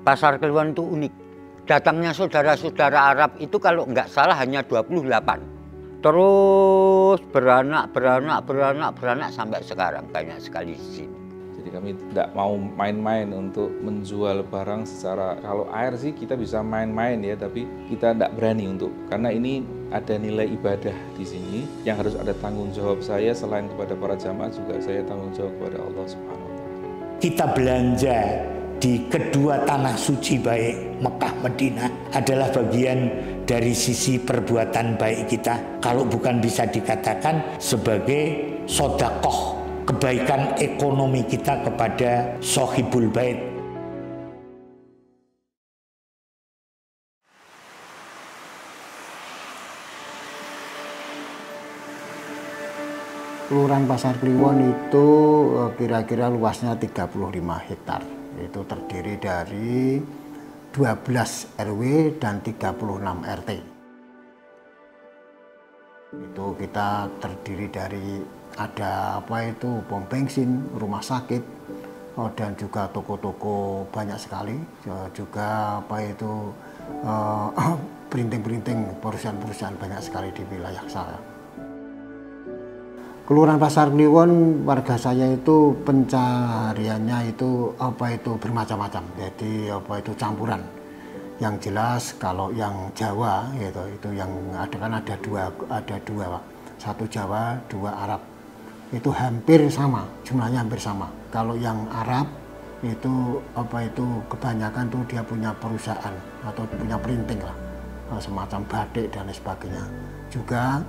Pasar Kliwon itu unik. Datangnya saudara-saudara Arab itu kalau nggak salah hanya 28. Terus beranak sampai sekarang banyak sekali di sini. Jadi kami tidak mau main-main untuk menjual barang secara, kalau air sih kita bisa main-main ya, tapi kita tidak berani untuk, karena ini ada nilai ibadah di sini yang harus ada tanggung jawab saya, selain kepada para jamaah juga saya tanggung jawab kepada Allah Subhanahu wa Ta'ala. Kita belanja di kedua tanah suci baik Mekah Madinah adalah bagian dari sisi perbuatan baik kita, kalau bukan bisa dikatakan sebagai sodakoh kebaikan ekonomi kita kepada Sohibul Bait. Kelurahan Pasar Kliwon itu kira-kira luasnya 35 hektar. Itu terdiri dari 12 RW dan 36 RT. Itu kita terdiri dari ada pom bensin, rumah sakit, dan juga toko-toko banyak sekali, juga perinting-perinting perusahaan-perusahaan banyak sekali di wilayah saya. Kelurahan Pasar Kliwon, warga saya itu pencahariannya itu bermacam-macam. Jadi campuran. Yang jelas kalau yang Jawa itu yang ada dua Pak. Satu Jawa, dua Arab. Itu hampir sama, jumlahnya hampir sama. Kalau yang Arab itu kebanyakan tuh dia punya perusahaan atau punya printing lah, semacam batik dan lain sebagainya. Juga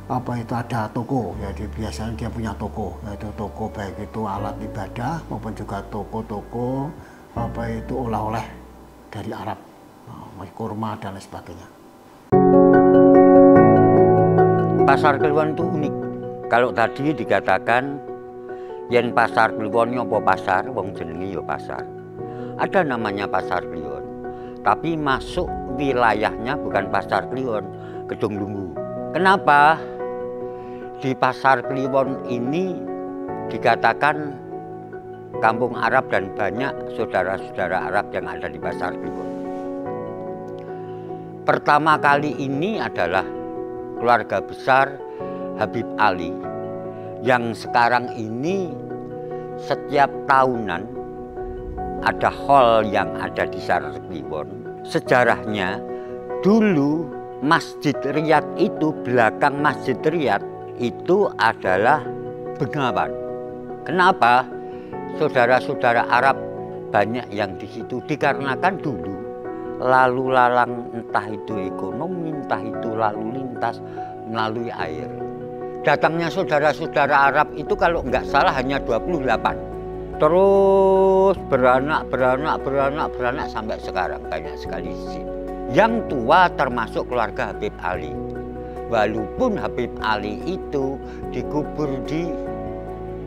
ada toko, jadi biasanya dia punya toko, yaitu toko baik itu alat ibadah maupun juga toko-toko oleh-oleh dari Arab, kurma dan lain sebagainya. Pasar Kliwon itu unik. Kalau tadi dikatakan yen Pasar Kliwon apa pasar, wong jenenge ya pasar. Ada namanya Pasar Kliwon, tapi masuk wilayahnya bukan Pasar Kliwon, Gedung Lumbu. Kenapa? Di Pasar Kliwon ini dikatakan kampung Arab dan banyak saudara-saudara Arab yang ada di Pasar Kliwon. Pertama kali ini adalah keluarga besar Habib Ali yang sekarang ini setiap tahunan ada hall yang ada di Pasar Kliwon. Sejarahnya dulu Masjid Riyad itu, belakang Masjid Riyad itu adalah Bengawan. Kenapa? Saudara-saudara Arab banyak yang di situ dikarenakan dulu lalu lalang, entah itu ekonomi, entah itu lalu lintas melalui air. Datangnya saudara-saudara Arab itu kalau nggak salah hanya 28. Terus beranak sampai sekarang banyak sekali di sini. Yang tua termasuk keluarga Habib Ali. Walaupun Habib Ali itu dikubur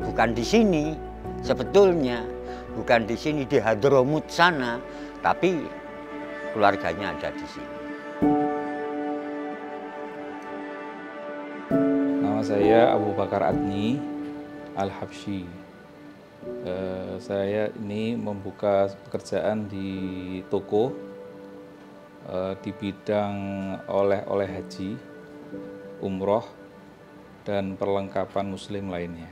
bukan di sini, sebetulnya bukan di sini, di Hadramut sana, tapi keluarganya ada di sini. Nama saya Abu Bakar Adni Al-Habsyi. Saya ini membuka pekerjaan di toko di bidang oleh-oleh haji, umroh, dan perlengkapan muslim lainnya.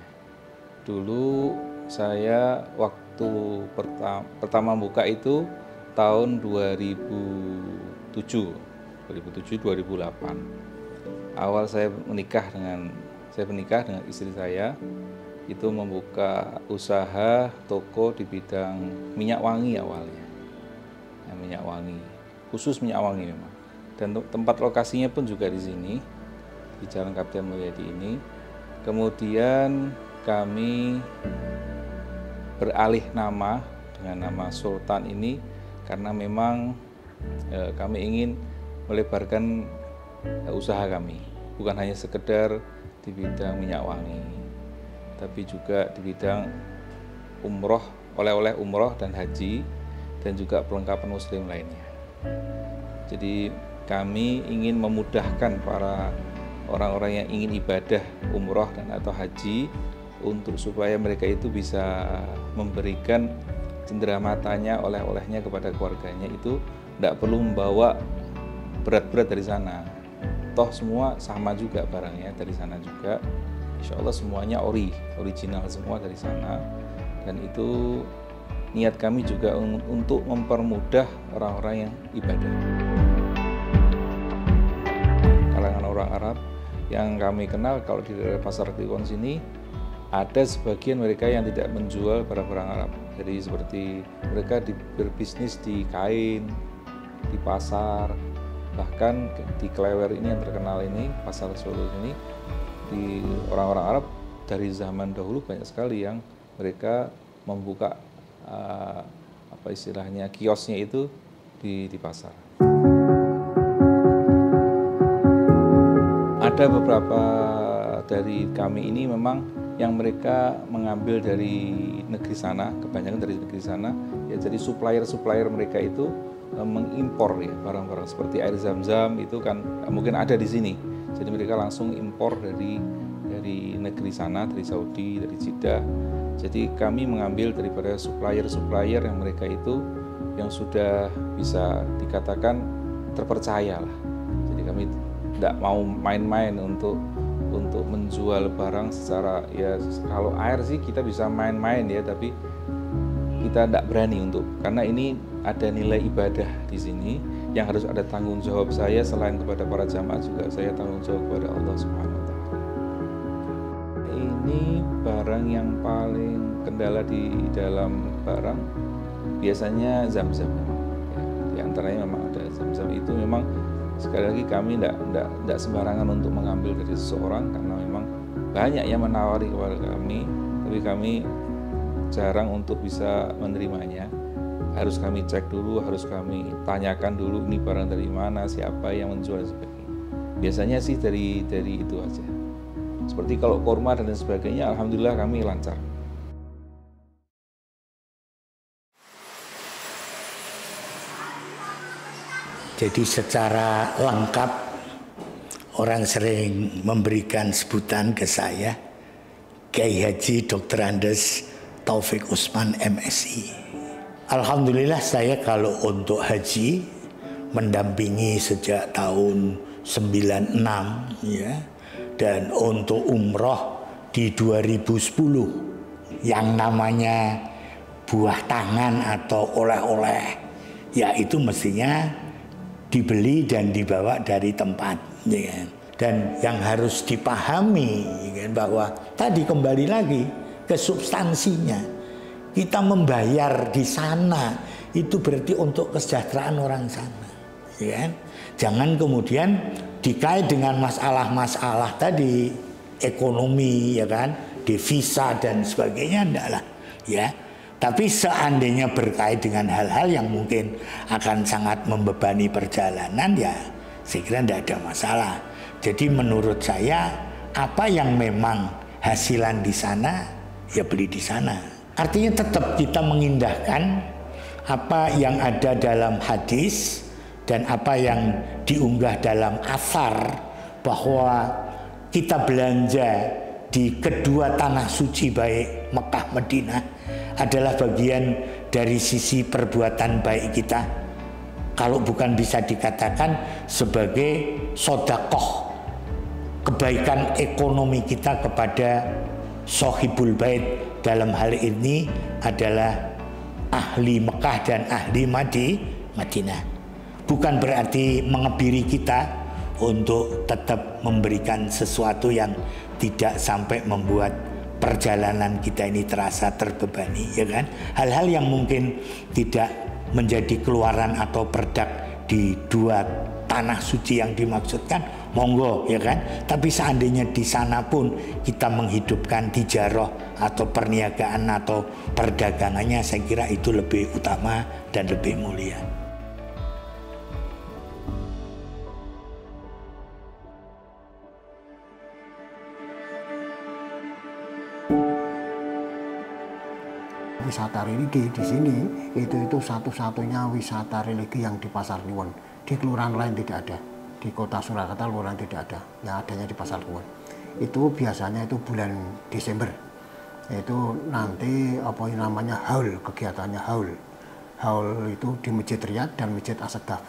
Dulu saya waktu pertama buka itu tahun 2007-2008. Awal saya menikah dengan istri saya, itu membuka usaha toko di bidang minyak wangi awalnya. Minyak wangi, khusus minyak wangi memang. Dan tempat lokasinya pun juga di sini, di Jalan Kapten Mulyadi ini. Kemudian kami beralih nama dengan nama Sultan ini karena memang kami ingin melebarkan usaha kami, bukan hanya sekedar di bidang minyak wangi, tapi juga di bidang umroh, oleh-oleh umroh dan haji, dan juga perlengkapan muslim lainnya. Jadi kami ingin memudahkan para orang-orang yang ingin ibadah umroh dan atau haji untuk supaya mereka itu bisa memberikan cendera matanya, oleh-olehnya kepada keluarganya itu tidak perlu membawa berat-berat dari sana. Toh semua sama juga barangnya dari sana juga. Insya Allah semuanya original semua dari sana. Dan itu niat kami juga untuk mempermudah orang-orang yang ibadah. Kalangan orang Arab yang kami kenal, kalau di daerah Pasar Kliwon sini ada sebagian mereka yang tidak menjual barang-barang Arab. Jadi seperti mereka berbisnis di kain, di pasar, bahkan di Klewer ini yang terkenal ini, Pasar Solo ini, di orang-orang Arab dari zaman dahulu banyak sekali yang mereka membuka apa istilahnya kiosnya itu di pasar. Ada beberapa dari kami ini memang yang mereka mengambil dari negeri sana, kebanyakan dari negeri sana, ya jadi supplier mereka itu mengimpor ya barang-barang seperti air zam-zam itu kan mungkin ada di sini. Jadi mereka langsung impor dari negeri sana, dari Saudi, dari Jeddah. Jadi kami mengambil daripada supplier yang mereka itu yang sudah bisa dikatakan terpercaya lah. Jadi kami tidak mau main-main untuk menjual barang secara, ya kalau air sih kita bisa main-main ya, tapi kita tidak berani karena ini ada nilai ibadah di sini yang harus ada tanggung jawab saya selain kepada para jamaah juga saya tanggung jawab kepada Allah Subhanahu wa taala. Ini barang yang paling kendala di dalam barang biasanya zam-zam. Ya, di antaranya memang ada zam-zam itu memang sekali lagi kami tidak sembarangan untuk mengambil dari seseorang karena memang banyak yang menawari kepada kami, tapi kami jarang untuk bisa menerimanya. Harus kami cek dulu, harus kami tanyakan dulu ini barang dari mana, siapa yang menjual dan sebagainya. Biasanya sih dari itu aja. Seperti kalau kurma dan lain sebagainya, alhamdulillah kami lancar. Jadi secara lengkap orang sering memberikan sebutan ke saya Kiai Haji Dr. Andes Taufik Usman MSI. Alhamdulillah saya kalau untuk haji mendampingi sejak tahun 96 ya, dan untuk umroh di 2010. Yang namanya buah tangan atau oleh-oleh ya itu mestinya dibeli dan dibawa dari tempat ya kan? Dan yang harus dipahami ya kan, bahwa tadi kembali lagi ke substansinya, kita membayar di sana itu berarti untuk kesejahteraan orang sana ya kan? Jangan kemudian dikait dengan masalah-masalah tadi ekonomi ya kan, devisa dan sebagainya, enggak lah ya. Tapi seandainya berkait dengan hal-hal yang mungkin akan sangat membebani perjalanan, ya saya kira tidak ada masalah. Jadi menurut saya apa yang memang hasilan di sana, ya beli di sana. Artinya tetap kita mengindahkan apa yang ada dalam hadis dan apa yang diunggah dalam athar bahwa kita belanja di kedua tanah suci baik Mekah Madinah adalah bagian dari sisi perbuatan baik kita, kalau bukan bisa dikatakan sebagai sodakoh kebaikan ekonomi kita kepada sohibul bait, dalam hal ini adalah ahli Mekah dan ahli Madinah. Bukan berarti mengebiri kita untuk tetap memberikan sesuatu yang tidak sampai membuat perjalanan kita ini terasa terbebani ya kan. Hal-hal yang mungkin tidak menjadi keluaran atau perdak di dua tanah suci yang dimaksudkan, monggo ya kan. Tapi seandainya di sana pun kita menghidupkan tijarah atau perniagaan atau perdagangannya, saya kira itu lebih utama dan lebih mulia. Wisata religi di sini itu satu-satunya wisata religi yang di Pasar Kliwon. Di kelurahan lain tidak ada, di kota Surakarta kelurahan tidak ada, yang adanya di Pasar Kliwon. Itu biasanya itu bulan Desember. Itu nanti apa yang namanya haul, kegiatannya haul. Haul itu di Masjid Riyad dan Masjid As-Saqqaf.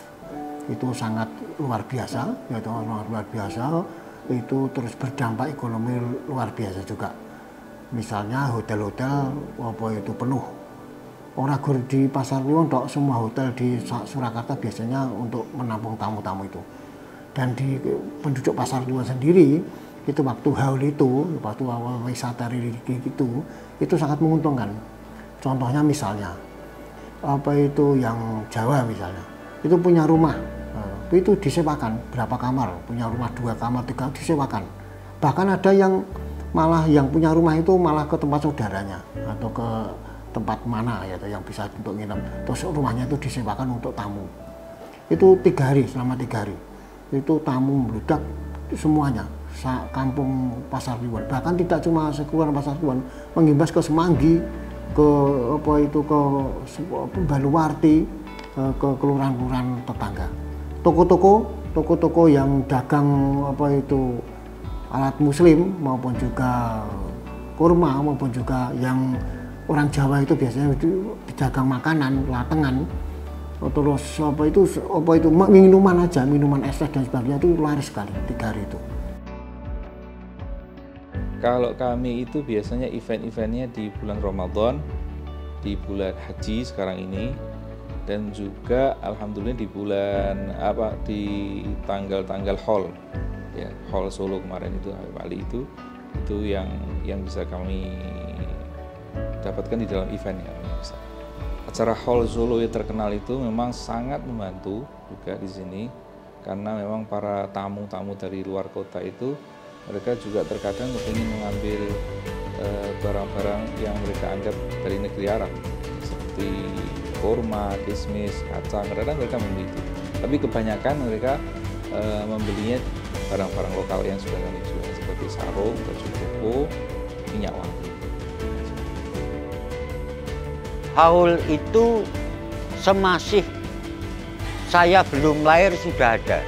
Itu sangat luar biasa, yaitu luar biasa. Itu terus berdampak ekonomi luar biasa juga. Misalnya hotel-hotel apa itu penuh. Orang di Pasar Kliwon, semua hotel di Surakarta biasanya untuk menampung tamu-tamu itu. Dan di penduduk Pasar Kliwon sendiri, itu waktu haul itu, waktu wisata religi itu sangat menguntungkan. Contohnya misalnya, apa itu yang Jawa misalnya, itu punya rumah, itu disewakan berapa kamar, punya rumah 2 kamar, 3 disewakan. Bahkan ada yang malah yang punya rumah itu malah ke tempat saudaranya atau ke tempat mana ya yang bisa untuk nginep. Terus rumahnya itu disewakan untuk tamu. Itu 3 hari, selama 3 hari. Itu tamu meludak semuanya. Kampung Pasar Kliwon, bahkan tidak cuma sekelurahan Pasar Kliwon, mengimbas ke Semanggi, ke apa itu ke Baluwarti, ke kelurahan-kelurahan tetangga. Toko-toko yang dagang apa itu alat muslim maupun juga kurma maupun juga yang orang Jawa itu biasanya itu dagang makanan, latengan. Terus apa itu minuman aja, minuman es dan sebagainya itu laris sekali 3 hari itu. Kalau kami itu biasanya event-eventnya di bulan Ramadan, di bulan haji sekarang ini, dan juga alhamdulillah di bulan di tanggal-tanggal haul, ya haul Solo kemarin itu Habib Ali itu yang bisa kami dapatkan di dalam eventnya. Acara haul Solo yang terkenal itu memang sangat membantu juga di sini, karena memang para tamu-tamu dari luar kota itu mereka juga terkadang ingin mengambil barang-barang yang mereka anggap dari negeri Arab seperti kurma, kismis, kacang, kadang mereka membeli itu. Tapi kebanyakan mereka membelinya barang-barang lokal yang sudah kami jual seperti sarung, baju koko, minyak wangi. Haul itu semasih saya belum lahir sudah ada.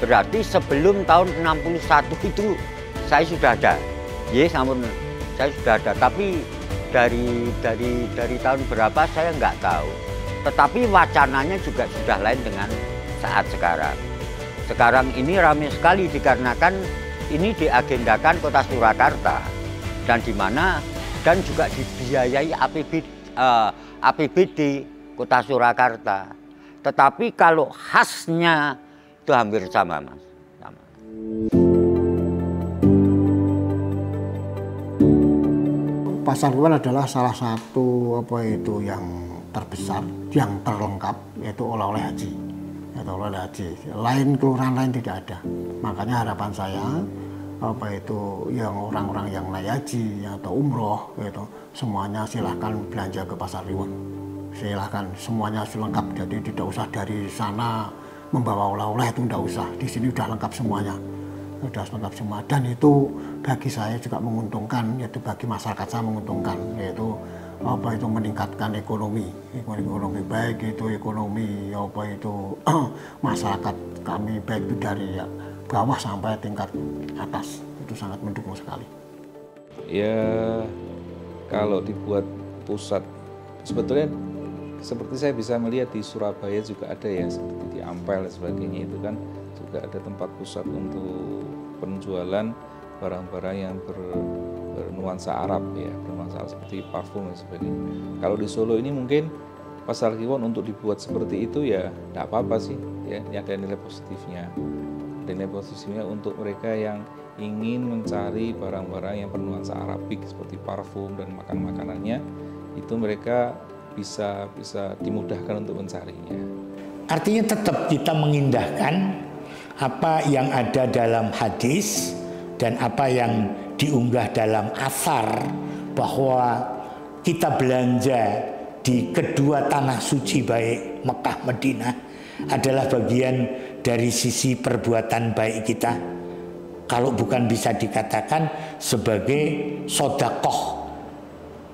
Berarti sebelum tahun 61 itu saya sudah ada. Ya, namun saya sudah ada. Tapi dari tahun berapa saya nggak tahu. Tetapi wacananya juga sudah lain dengan saat sekarang. Sekarang ini ramai sekali dikarenakan ini diagendakan Kota Surakarta dan dan juga dibiayai APBD Kota Surakarta. Tetapi kalau khasnya itu hampir sama, Mas. Sama. Pasar Kliwon adalah salah satu yang terbesar, yang terlengkap, yaitu oleh-oleh haji. Lain kelurahan lain tidak ada. Makanya harapan saya yang orang-orang yang naik haji atau umroh semuanya silahkan belanja ke Pasar Kliwon. Silahkan, semuanya lengkap. Jadi tidak usah dari sana membawa oleh-oleh, itu tidak usah. Di sini sudah lengkap semuanya. Sudah lengkap semua. Dan itu bagi saya juga menguntungkan, yaitu bagi masyarakat saya menguntungkan, yaitu meningkatkan ekonomi baik itu ekonomi masyarakat kami baik itu dari bawah sampai tingkat atas, itu sangat mendukung sekali. Ya, kalau dibuat pusat, sebetulnya seperti saya bisa melihat di Surabaya juga ada ya, seperti di Ampel dan sebagainya, itu kan juga ada tempat pusat untuk penjualan barang-barang yang bernuansa Arab ya, bernuansa seperti parfum dan sebagainya. Kalau di Solo ini mungkin Pasar Kliwon untuk dibuat seperti itu ya tidak apa-apa sih ya, ini ada nilai positifnya. Ada nilai positifnya untuk mereka yang ingin mencari barang-barang yang bernuansa Arabik seperti parfum dan makanannya, itu mereka bisa dimudahkan untuk mencarinya. Artinya tetap kita mengindahkan apa yang ada dalam hadis dan apa yang diunggah dalam athar, bahwa kita belanja di kedua tanah suci baik Mekah Madinah adalah bagian dari sisi perbuatan baik kita. Kalau bukan bisa dikatakan sebagai sodakoh,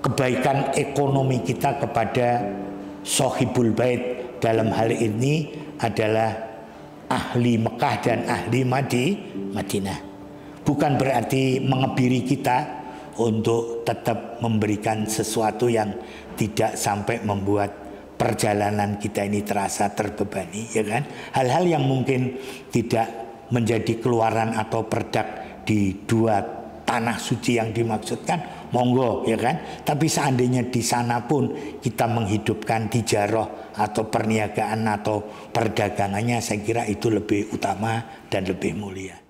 kebaikan ekonomi kita kepada Sohibul Bait, dalam hal ini adalah ahli Mekah dan ahli Madinah. Bukan berarti mengebiri kita, untuk tetap memberikan sesuatu yang tidak sampai membuat perjalanan kita ini terasa terbebani, ya kan? Hal-hal yang mungkin tidak menjadi keluaran atau perdak di dua tanah suci yang dimaksudkan, monggo, ya kan? Tapi seandainya di sana pun kita menghidupkan tijaroh atau perniagaan atau perdagangannya, saya kira itu lebih utama dan lebih mulia.